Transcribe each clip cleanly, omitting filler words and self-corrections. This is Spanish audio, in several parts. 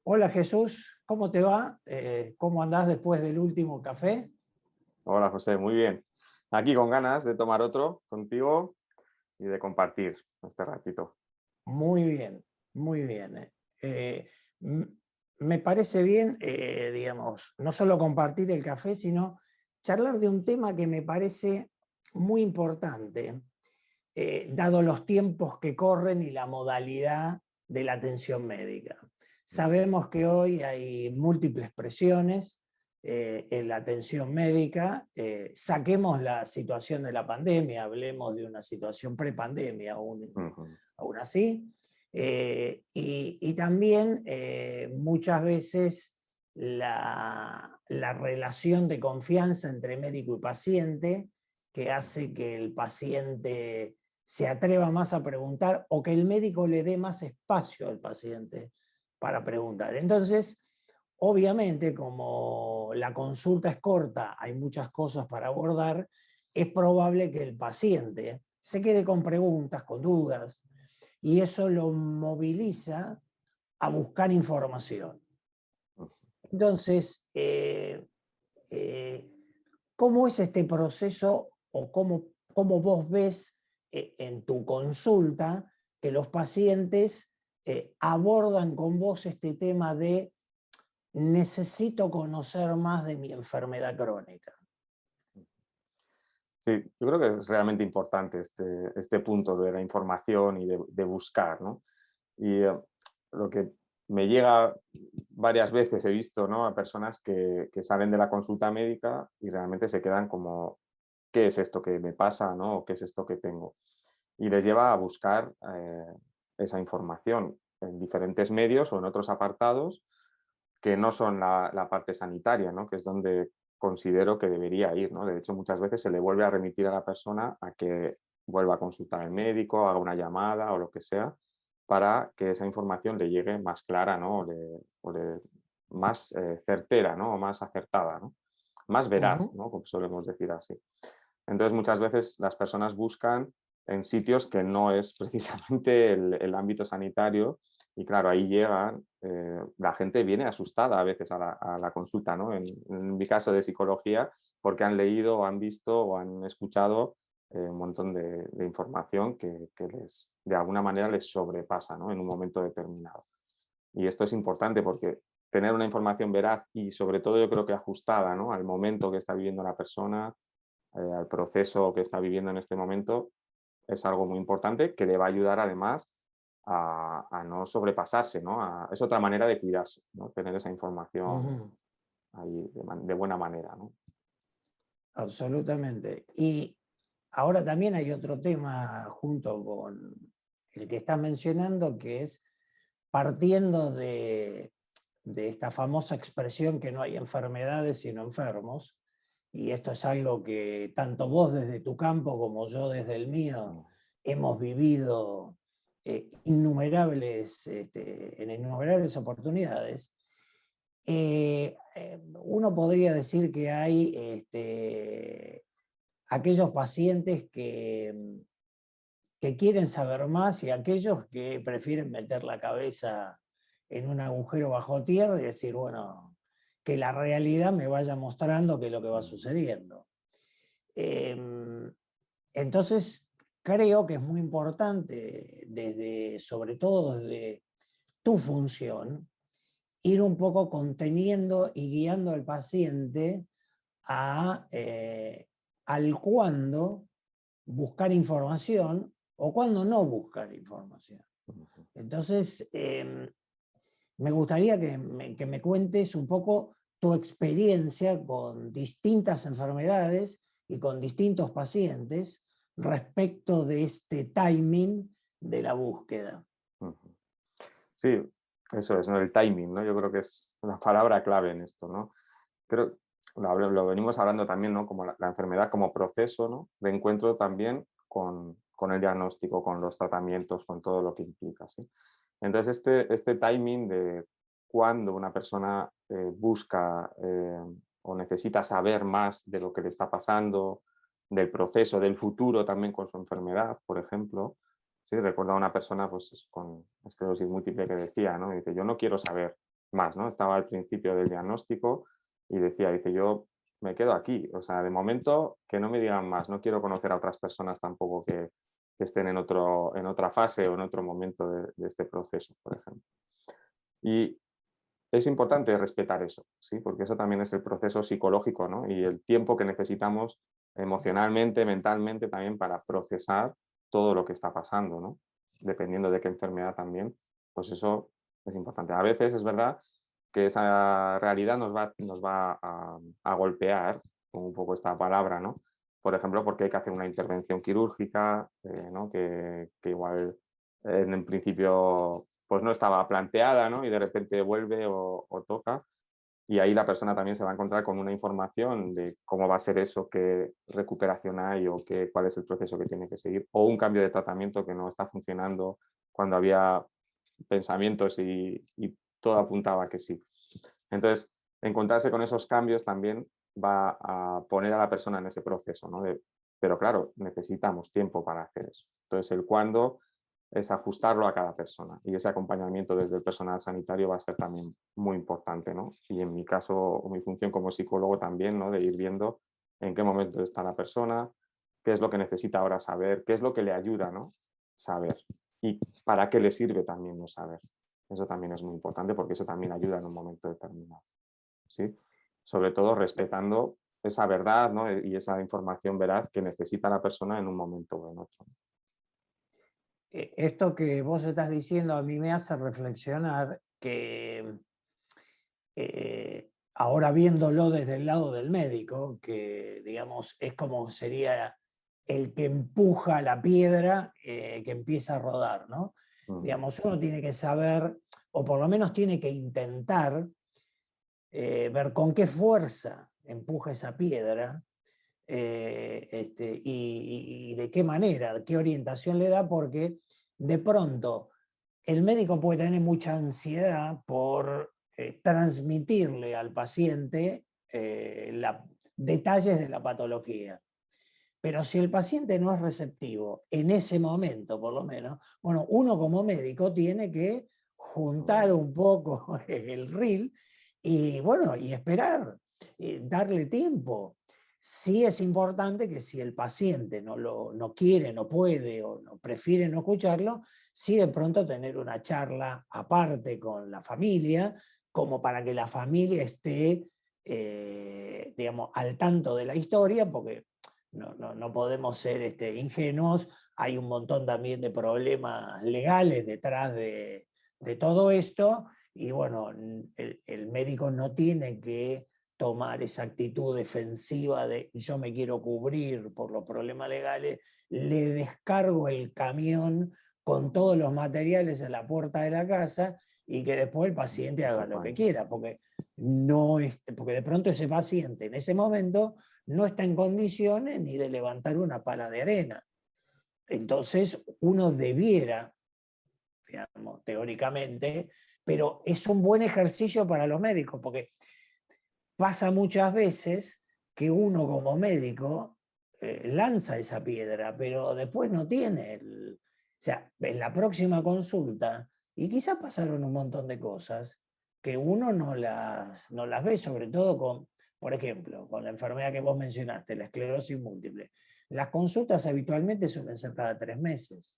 Hola Jesús, ¿cómo te va? ¿Cómo andás después del último café? Hola José, muy bien. Aquí con ganas de tomar otro contigo y de compartir este ratito. Muy bien, muy bien. M- Me parece bien, digamos, no solo compartir el café, sino charlar de un tema que me parece muy importante, dado los tiempos que corren y la modalidad de la atención médica. Ujú, Sabemos que hoy hay múltiples presiones en la atención médica. Saquemos la situación de la pandemia, hablemos de una situación prepandemia ujú. aún así. Y también muchas veces la relación de confianza entre médico y paciente que hace que el paciente se atreva más a preguntar o que el médico le dé más espacio al paciente para preguntar. Entonces, obviamente, como la consulta es corta, hay muchas cosas para abordar, es probable que el paciente se quede con preguntas, con dudas, y eso lo moviliza a buscar información. Entonces, eh, ¿cómo es este proceso o cómo vos ves en tu consulta que los pacientes abordan con vos este tema de necesito conocer más de mi enfermedad crónica? Sí, yo creo que es realmente importante este punto de la información y de buscar, ¿no? Y lo que me llega varias veces, he visto, ¿no? A personas que salen de la consulta médica y realmente se quedan como, ¿qué es esto que me pasa, ¿no? ¿O qué es esto que tengo? Y les lleva a buscar esa información en diferentes medios o en otros apartados que no son la parte sanitaria, ¿no? Que es donde considero que debería ir, ¿no? De hecho, muchas veces se le vuelve a remitir a la persona a que vuelva a consultar al médico, haga una llamada o lo que sea, para que esa información le llegue más clara, ¿no? Más certera, ¿no? O más acertada, ¿no? Más veraz, Ujú. ¿no? Como solemos decir así. Entonces, muchas veces las personas buscan en sitios que no es precisamente el ámbito sanitario y claro, ahí llegan, la gente viene asustada a veces a la consulta, ¿no? En mi caso de psicología, porque han leído o han visto o han escuchado un montón de información que les, de alguna manera les sobrepasa, ¿no? En un momento determinado. Y esto es importante porque tener una información veraz y sobre todo yo creo que ajustada, ¿no? Al momento que está viviendo la persona, al proceso que está viviendo en este momento, es algo muy importante que le va a ayudar además a no sobrepasarse, ¿no? Es otra manera de cuidarse, ¿no? Tener esa información Ujú. ahí de buena manera, ¿no? Absolutamente. Y ahora también hay otro tema junto con el que estás mencionando, que es partiendo de esta famosa expresión que no hay enfermedades sino enfermos, y esto es algo que tanto vos desde tu campo como yo desde el mío Mm, hemos vivido en innumerables oportunidades. Uno podría decir que hay aquellos pacientes que quieren saber más y aquellos que prefieren meter la cabeza en un agujero bajo tierra y decir, bueno, que la realidad me vaya mostrando qué es lo que va mm, sucediendo. Em, entonces, creo que es muy importante, sobre todo desde tu función, ir un poco conteniendo y guiando al paciente al cuándo buscar información o cuándo no buscar información. mm. Entonces, me gustaría que me cuentes un poco tu experiencia con distintas enfermedades y con distintos pacientes respecto de este timing de la búsqueda. Ujú. Sí, eso es, ¿no? El timing, ¿no? Yo creo que es una palabra clave en esto, ¿no? Creo, lo venimos hablando también, ¿no? Como la enfermedad como proceso, ¿no? De encuentro también con el diagnóstico, con los tratamientos, con todo lo que implica, ¿sí? Entonces, este timing de cuando una persona busca o necesita saber más de lo que le está pasando, del proceso, del futuro también con su enfermedad, por ejemplo, Sí, recuerdo a una persona pues, con esclerosis múltiple que decía, ¿no? Dice, yo no quiero saber más, ¿no? Estaba al principio del diagnóstico y decía, dice, yo me quedo aquí. O sea, de momento que no me digan más. No quiero conocer a otras personas tampoco que estén en otra fase o en otro momento de este proceso, por ejemplo. Y es importante respetar eso, ¿sí? Porque eso también es el proceso psicológico, ¿no? Y el tiempo que necesitamos emocionalmente, mentalmente también para procesar todo lo que está pasando, ¿no? Dependiendo de qué enfermedad también, pues eso es importante. A veces es verdad que esa realidad nos va a golpear, con un poco esta palabra, ¿no? Por ejemplo, porque hay que hacer una intervención quirúrgica, ¿no? Que igual en el principio pues no estaba planteada, ¿no? Y de repente vuelve o toca. Y ahí la persona también se va a encontrar con una información de cómo va a ser eso, qué recuperación hay o cuál es el proceso que tiene que seguir, o un cambio de tratamiento que no está funcionando cuando había pensamientos y todo apuntaba que sí. Entonces, encontrarse con esos cambios también va a poner a la persona en ese proceso, ¿no? Pero claro, necesitamos tiempo para hacer eso. Entonces, el cuándo es ajustarlo a cada persona y ese acompañamiento desde el personal sanitario va a ser también muy importante, ¿no? Y en mi caso, o mi función como psicólogo también, ¿no? De ir viendo en qué momento está la persona, qué es lo que necesita ahora saber, qué es lo que le ayuda, ¿no? Saber y para qué le sirve también no saber. Eso también es muy importante porque eso también ayuda en un momento determinado, ¿sí? Sobre todo respetando esa verdad, ¿no? Y esa información veraz que necesita la persona en un momento o en otro. Esto que vos estás diciendo a mí me hace reflexionar que ahora viéndolo desde el lado del médico, que digamos es como sería el que empuja la piedra que empieza a rodar, ¿no? Digamos, uno tiene que saber, o por lo menos tiene que intentar ver con qué fuerza empuja esa piedra y de qué manera, qué orientación le da, porque de pronto el médico puede tener mucha ansiedad por transmitirle al paciente detalles de la patología. Pero si el paciente no es receptivo, en ese momento por lo menos, bueno, uno como médico tiene que juntar un poco el reel y, bueno, y esperar, darle tiempo. Sí es importante que si el paciente no quiere, no puede o no prefiere no escucharlo, sí de pronto tener una charla aparte con la familia, como para que la familia esté, digamos, al tanto de la historia, porque no podemos ser ingenuos, hay un montón también de problemas legales detrás de todo esto, y bueno, el médico no tiene que tomar esa actitud defensiva de yo me quiero cubrir por los problemas legales, le descargo el camión con todos los materiales en la puerta de la casa y que después el paciente haga lo que quiera, porque de pronto ese paciente en ese momento no está en condiciones ni de levantar una pala de arena. Entonces uno debiera, digamos, teóricamente, pero es un buen ejercicio para los médicos, porque pasa muchas veces que uno como médico lanza esa piedra, pero después no tiene o sea, en la próxima consulta, y quizás pasaron un montón de cosas que uno no las ve, sobre todo con, por ejemplo, con la enfermedad que vos mencionaste, la esclerosis múltiple. Las consultas habitualmente suelen ser cada 3 meses.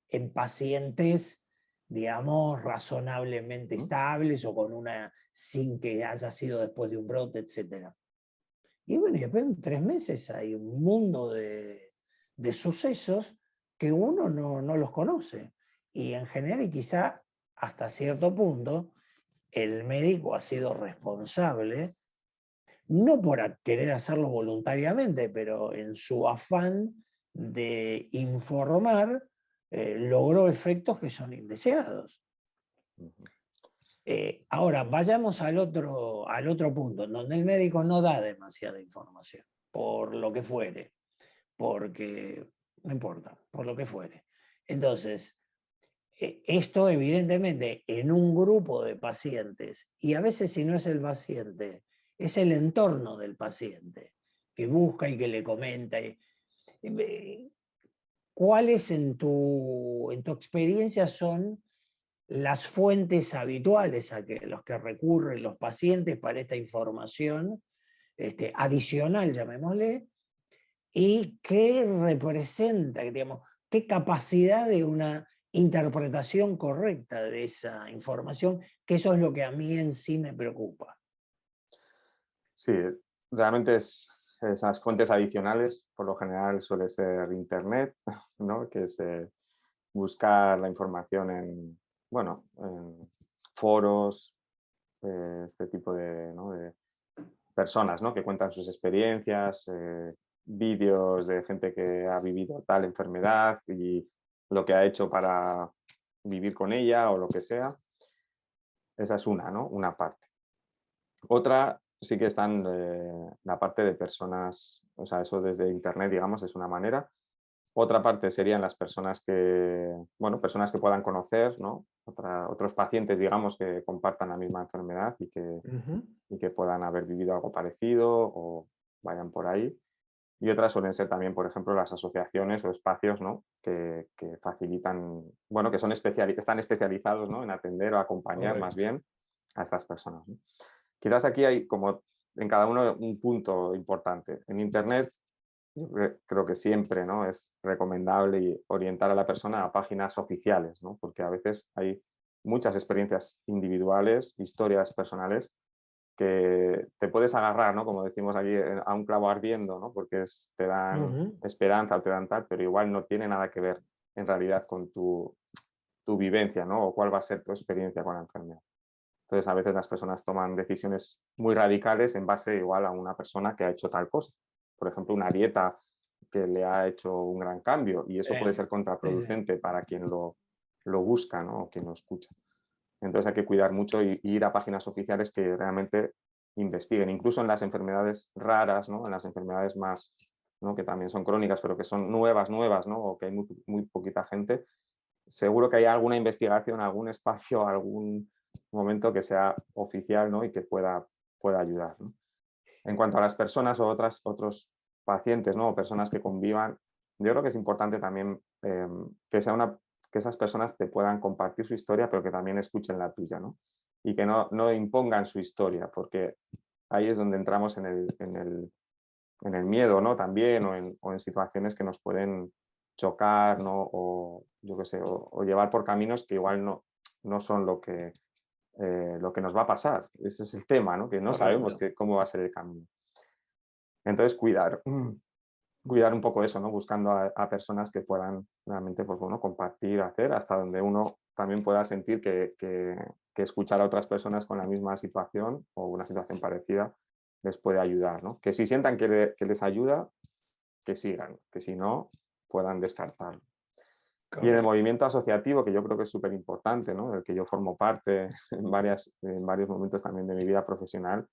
En pacientes, digamos, razonablemente estables o sin que haya sido después de un brote, etc. Y bueno, y después en 3 meses hay un mundo de sucesos que uno no los conoce. Y en general, y quizá hasta cierto punto, el médico ha sido responsable, no por querer hacerlo voluntariamente, pero en su afán de informar, logró efectos que son indeseados. Ahora, vayamos al otro punto, en donde el médico no da demasiada información, por lo que fuere, porque no importa, por lo que fuere. Entonces, esto evidentemente en un grupo de pacientes, y a veces si no es el paciente, es el entorno del paciente, que busca y que le comenta. ¿cuáles en tu experiencia son las fuentes habituales a los que recurren los pacientes para esta información adicional, llamémosle, y qué representa, digamos, qué capacidad de una interpretación correcta de esa información, que eso es lo que a mí en sí me preocupa? Sí, realmente esas fuentes adicionales, por lo general suele ser Internet, ¿no? Que es buscar la información en, bueno, en foros, este tipo de, ¿no? de personas, ¿no? Que cuentan sus experiencias, vídeos de gente que ha vivido tal enfermedad y lo que ha hecho para vivir con ella o lo que sea. Esa es una, ¿no? Una parte. Otra sí que están la parte de personas, o sea, eso desde internet, digamos, es una manera. Otra parte serían las personas que, bueno, personas que puedan conocer, ¿no? Otros pacientes, digamos, que compartan la misma enfermedad Ujú. y que puedan haber vivido algo parecido o vayan por ahí. Y otras suelen ser también, por ejemplo, las asociaciones o espacios, ¿no? Que facilitan, bueno, que están especializados, ¿no? En atender o acompañar más Correcto. bien a estas personas, ¿no? Quizás aquí hay como en cada uno un punto importante. En Internet yo creo que siempre, ¿no? Es recomendable orientar a la persona a páginas oficiales, ¿no? Porque a veces hay muchas experiencias individuales, historias personales que te puedes agarrar, ¿no? Como decimos aquí, a un clavo ardiendo, ¿no? Porque te dan Ujú. esperanza o te dan tal, pero igual no tiene nada que ver en realidad con tu vivencia, ¿no? O cuál va a ser tu experiencia con la enfermedad. Entonces, a veces las personas toman decisiones muy radicales en base igual a una persona que ha hecho tal cosa. Por ejemplo, una dieta que le ha hecho un gran cambio y eso puede Sí, ser sí, sí. contraproducente para quien lo busca, ¿no? O quien lo escucha. Entonces hay que cuidar mucho y ir a páginas oficiales que realmente investiguen, incluso en las enfermedades raras, ¿no? En las enfermedades más, ¿no? Que también son crónicas, pero que son nuevas, ¿no? O que hay muy poquita gente. Seguro que hay alguna investigación, algún espacio, algún momento que sea oficial, ¿no? Y que pueda ayudar, ¿no? En cuanto a las personas o otros pacientes, ¿no? O personas que convivan, yo creo que es importante también que esas personas te puedan compartir su historia, pero que también escuchen la tuya, ¿no? Y que no impongan su historia, porque ahí es donde entramos en el miedo, ¿no? También, o en situaciones que nos pueden chocar, ¿no? O yo qué sé, o llevar por caminos que igual no son lo que nos va a pasar. Ese es el tema, ¿no? Que no sabemos Correcto. cómo va a ser el camino. Entonces, cuidar un poco eso, ¿no? Buscando a personas que puedan realmente, pues bueno, compartir, hacer, hasta donde uno también pueda sentir que escuchar a otras personas con la misma situación o una situación parecida les puede ayudar, ¿no? Que si sientan que les ayuda, que sigan, que si no, puedan descartarlo. Y en el Correcto. movimiento asociativo, que yo creo que es súper importante, ¿no? Del que yo formo parte en varios momentos también de mi vida profesional,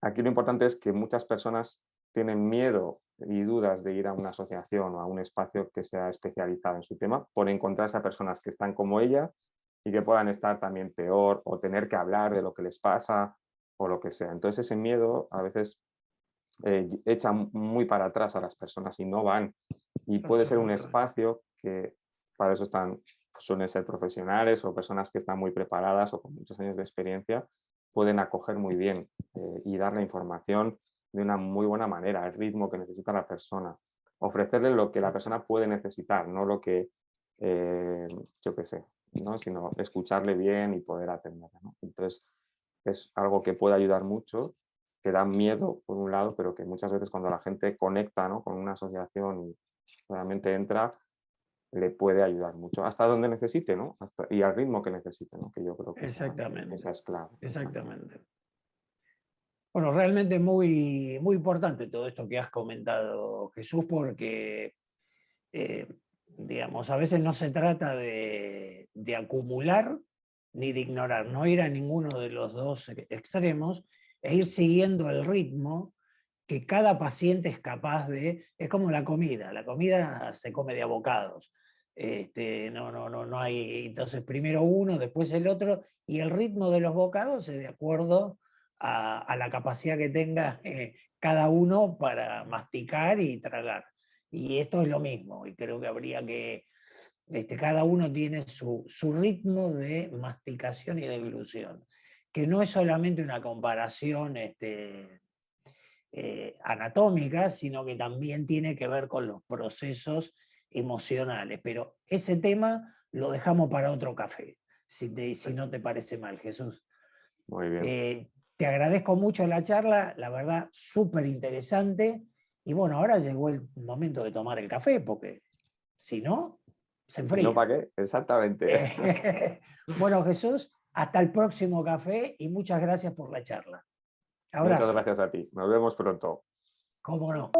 aquí lo importante es que muchas personas tienen miedo y dudas de ir a una asociación o a un espacio que sea especializado en su tema por encontrarse a personas que están como ella y que puedan estar también peor o tener que hablar de lo que les pasa o lo que sea. Entonces ese miedo a veces echa muy para atrás a las personas y no van. Y puede ser un Absolutamente. espacio que para eso suelen ser profesionales o personas que están muy preparadas o con muchos años de experiencia, pueden acoger muy bien y dar la información de una muy buena manera, al ritmo que necesita la persona. Ofrecerle lo que la persona puede necesitar, no lo que, eh, yo qué sé, ¿no? Sino escucharle bien y poder atenderle, ¿no? Entonces, es algo que puede ayudar mucho, que da miedo por un lado, pero que muchas veces cuando la gente conecta, ¿no? Con una asociación y realmente entra, le puede ayudar mucho, hasta donde necesite, ¿no? Y al ritmo que necesite, ¿no? Que yo creo que esa Exactamente. es clave. Exactamente. Bueno, realmente muy, muy importante todo esto que has comentado, Jesús, porque, eh, digamos, a veces no se trata de acumular ni de ignorar, no ir a ninguno de los dos extremos e ir siguiendo el ritmo que cada paciente es capaz de, es como la comida se come de a bocados. No hay, entonces primero uno, después el otro, y el ritmo de los bocados es de acuerdo a la capacidad que tenga cada uno para masticar y tragar. Y esto es lo mismo, y creo que habría que, cada uno tiene su ritmo de masticación y deglución, que no es solamente una comparación anatómica, sino que también tiene que ver con los procesos emocionales. Pero ese tema lo dejamos para otro café, si no te parece mal, Jesús. Muy bien. Te agradezco mucho la charla, la verdad, súper interesante. Y bueno, ahora llegó el momento de tomar el café, porque si no, se Si no, enfría. ¿para qué? Exactamente. Bueno, Jesús, hasta el próximo café y muchas gracias por la charla. Muchas Abrazo. gracias a ti. Nos vemos pronto. ¿Cómo no?